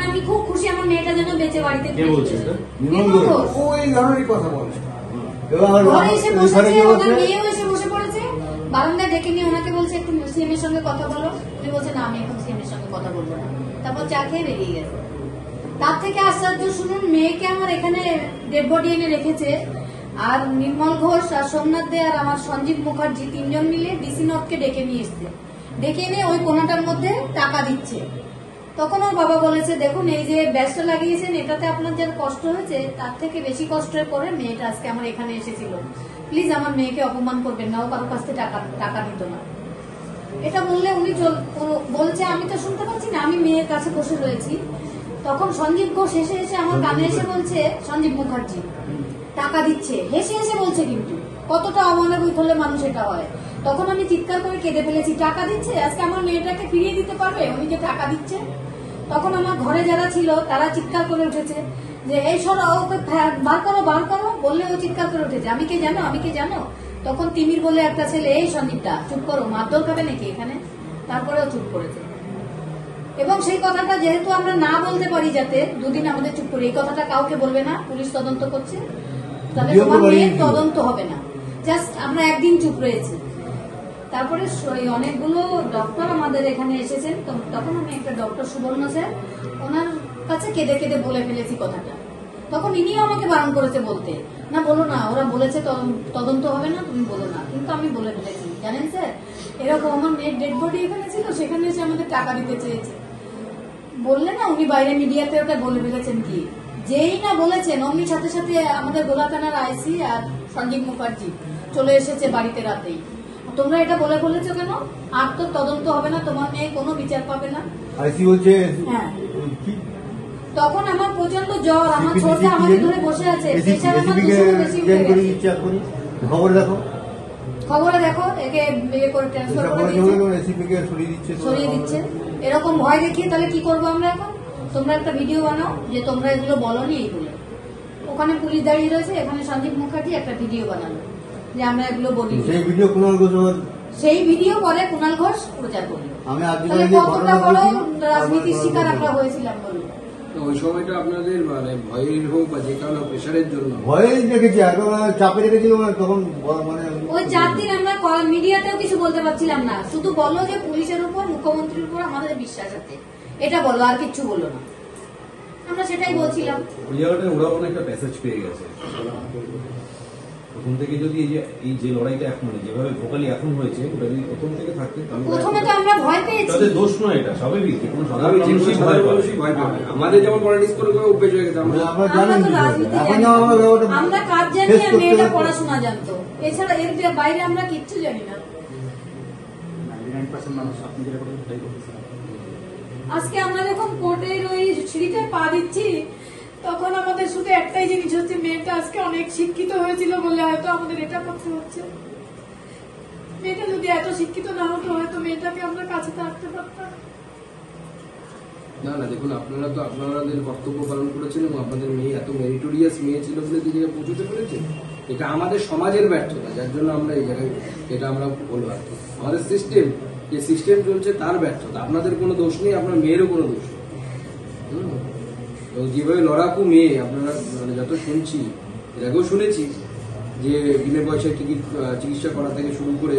মানে আমি খুব খুশি আমার মেয়েটা যেন বেঁচে বাড়িতে ঘরে এসে বসেছে, ওনার মেয়েও এসে বসে পড়েছে বারান্দায়, ডেকে নিয়ে ওনাকে বলছে একটু সিএম এর সঙ্গে কথা বলো। উনি বলছে না আমি এখন সিএম এর সঙ্গে কথা বলবো না, তারপর চা খেয়ে বেরিয়ে গেছে। তার থেকে আশ্চর্য শুনুন, মেয়েকে আমার এখানে ডেড বডি এনে রেখেছে, আর নির্মল ঘোষ আর সোমনাথ দে আর আমার সঞ্জীব মুখার্জি তিনজন মিলে ডিসি নর্থকে ডেকে নিয়ে এসছে, ডেকে এনে ওই কোনাটার মধ্যে টাকা দিচ্ছে। তখন ওর বাবা বলেছে দেখুন এই যে ব্যাসটা লাগিয়েছেন এটাতে আপনার যা কষ্ট হয়েছে তার থেকে বেশি কষ্টের পরে মেয়েটা আজকে আমার এখানে এসেছিল, প্লিজ আমার মেয়েকে অপমান করবেন না, ও কারো কাছ থেকে টাকা নিত না। এটা বললে উনি বলছে আমি তো শুনতে পাচ্ছি না, আমি মেয়ের কাছে বসে রয়েছি। তখন সঞ্জীব ঘোষ হেসে হেসে আমার কানে এসে বলছে, সঞ্জীব মুখার্জি টাকা দিচ্ছে, হেসে হেসে বলছে, কিন্তু কতটা অমানবিক হলে মানুষ এটা হয়। তখন আমি চিৎকার করে কেঁদে ফেলেছি, টাকা দিচ্ছে, আজকে আমার মেয়েটাকে ফিরিয়ে দিতে পারবে উনি যে টাকা দিচ্ছে। তখন আমার ঘরে যারা ছিল তারা চিৎকার করে উঠেছে যে এই সরা ওকে বার করো বার করো, বললে ও চিৎকার করে উঠেছে আমি কে জানো আমি কে জানো। তখন তিমির বলে একটা ছেলে, এই সন্দীপটা চুপ করো, মারধর খাবে নাকি এখানে, তারপরেও চুপ করেছে। এবং সেই কথাটা যেহেতু আমরা না বলতে পারি, যাতে দুদিন আমাদের চুপ করি, এই কথাটা কাউকে বলবে না, পুলিশ তদন্ত করছে, তাহলে তোমার মেয়ের তদন্ত হবে না, জাস্ট আমরা একদিন চুপ রয়েছি। তারপরে অনেকগুলো ডক্টর আমাদের এখানে এসেছেন, তখন আমি একটা ডক্টর সুবর্ণ স্যার, ওনার কাছে কেঁদে কেঁদে বলে ফেলেছি কথাটা। তখন ইনিও আমাকে বারণ করেছে বলতে, না বলো না, ওরা বলেছে তদন্ত হবে না, তুমি বলো না, কিন্তু আমি বলে ফেলেছি। জানেন স্যার, এরকম আমার মেয়ের ডেড বডি এখানে ছিল, সেখানে এসে আমাদের টাকা দিতে চেয়েছে, বললে না উনি বাইরে মিডিয়াতে ওটা বলে ফেলেছেন। কি যেই না বলেছেন অমনি সাথে সাথে আমাদের গোলা থানার আইসি আর সঞ্জীব মুখার্জি চলে এসেছে বাড়িতে রাতেই। তোমরা এটা বলে বলেছো কেন, আর তো তদন্ত হবে না, তোমার মেয়ে কোনো বিচার পাবে না, আইসি বলছে। হ্যাঁ, তখন আমার প্রচন্ড জ্বর, আমার ছোটটা আমাকে ধরে বসে আছে, খবরে দেখো একে বিয়ে করে ট্রান্সফার করে সরিয়ে দিচ্ছে, এরকম ভয় দেখিয়ে। তাহলে কি করবো আমরা এখন? তোমরা একটা ভিডিও বানাও যে তোমরা এগুলো বলনি, এইগুলো ওখানে পুলিশ দাঁড়িয়ে রয়েছে, এখানে সঞ্জীব মুখার্জি একটা ভিডিও বানালো যে আমরা এগুলো বলি, সেই ভিডিও পরে কুণাল ঘোষ প্রচার করলো। কতটা বড় রাজনীতির শিকার আমরা হয়েছিলাম বলুন। ওই সময়টা আপনাদের মানে ভয়ের হোক বা যে কারণে প্রেশারের জন্য ভয়ে রেখেছি, চাপে রেখেছিল, তখন মানে ওই 4 দিন আমরা মিডিয়াতেও কিছু বলতে পারছিলাম না, শুধু বলো যে পুলিশের উপর মুখ্যমন্ত্রীর উপর আমাদের বিশ্বাস আছে, এটা বলো, আর কিচ্ছু বলো না, আমরা সেটাই বলছিলাম। ওই জায়গাটায় ওরা অনেকটা প্যাসেজ পেয়ে গেছে প্রথম থেকে, যদি এই যে লড়াইটা এখন যেভাবে ভোকালি এখন হয়েছে, ওটা যদি প্রথম থেকে থাকতে, প্রথমে তো আমরা ভয় পেয়েছি, তাদের দোষ নয়, এটা স্বাভাবিক, কোনো স্বাভাবিক ভয় পাবে। আমাদের যেমন পলিটিক্স করে অভ্যেস হয়ে গেছে, আমরা কাজ জানি আর মেয়েটা পড়াশোনা জানতো, এছাড়া এর বাইরে আমরা কিচ্ছু জানি না। আজকে আমরা যখন কোর্টের ওই সিঁড়িতে পা দিচ্ছি, তখন আমাদের শুধু একটাই জিনিস হচ্ছে, মেয়েটা আজকে অনেক শিক্ষিত হয়েছিল বলে হয়তো আমাদের এটা করতে হচ্ছে। মেয়েটা যদি এত শিক্ষিত না হতো, হয়তো মেয়েটাকে আমরা কাছে থাকতে পারতাম না। দেখুন, আপনারা তো আপনাদের কর্তব্য পালন করেছেন এবং আপনাদের মেয়ে এত মেরিটোরিয়াস মেয়ে ছিল বলে যে জায়গায় পৌঁছতে পেরেছে, এটা আমাদের সমাজের ব্যর্থতা, যার জন্য আমরা এই জায়গায় এটা আমরা বলবো আর কি। আমাদের সিস্টেম, যে সিস্টেম চলছে তার ব্যর্থতা, আপনাদের কোনো দোষ নেই, আপনার মেয়েরও কোনো দোষ নেই। যেভাবে লড়াকু মেয়ে, আপনারা মানে যত শুনছি, এর আগেও শুনেছি যে বিনা পয়সায় চিকিৎসা করা থেকে শুরু করে